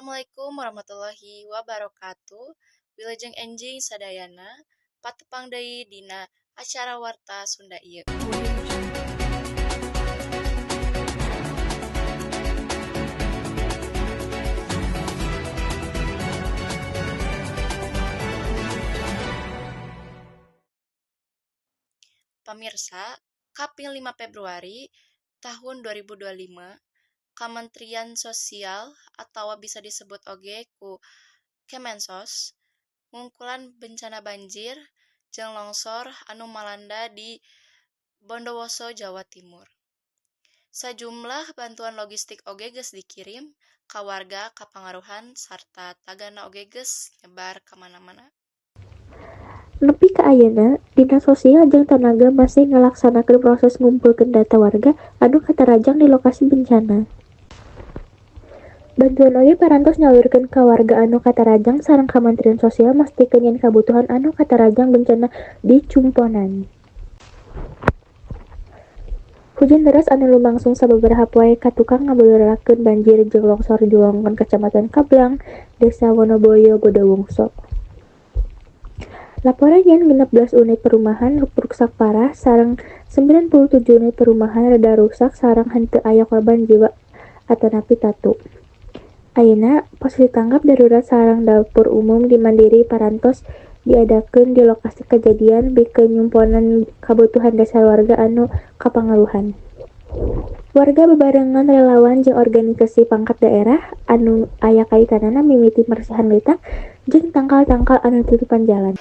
Assalamualaikum warahmatullahi wabarakatuh. Wilujeng enjing sadayana patepang deui dina acara warta Sunda ieu. Pamirsa, Kaping 5 Februari tahun 2025, Kementerian Sosial atau bisa disebut oge ku Kemensos ngungkulan bencana banjir jeung longsor anu malanda di Bondowoso, Jawa Timur. Sajumlah bantuan logistik oge geus dikirim ka warga kapangaruhan sarta tagana oge geus nyebar ka mana-mana. Nepi ka ayeuna, Dinas Sosial jeung Tenaga masih ngalaksanakeun proses ngumpulkeun data warga anu katarajang di lokasi bencana. Bantuan oge parantos nyalurkeun ka warga anu katarajang sareng Kementerian Sosial mastikeun yen kabutuhan anu katarajang bencana dicumponan. Hujan deras anu lumangsung sababaraha poe ka tukang ngabulurakeun banjir jeung longsor di wewengkon Kacamatan Kablang, Desa Wonoboyo, Bondowoso. Laporan yen 16 unit perumahan rusak parah sareng 97 unit perumahan rada rusak sareng henteu aya korban jiwa atanapi tatu. Ayeuna pos tanggap darurat sareng dapur umum di Mandiri parantos diadakeun di lokasi kejadian pikeun nyumponan kabutuhan dasar warga anu kapangaruhan. Warga bebarengan relawan jeung organisasi pangkat daerah anu aya kaitanana mimiti marsihan letak jeung tangkal-tangkal anu tutupan jalan.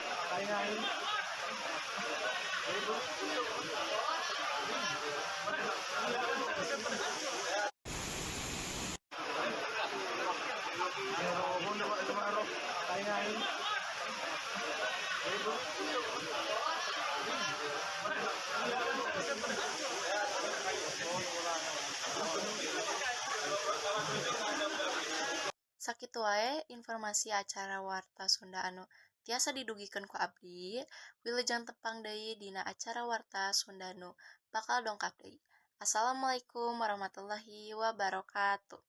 Sakitu wae informasi acara warta Sunda anu tiasa didugikeun ku abdi. Wilujeng tepang deui dina acara warta Sunda nu bakal dongkap deui. Assalamualaikum warahmatullahi wabarakatuh.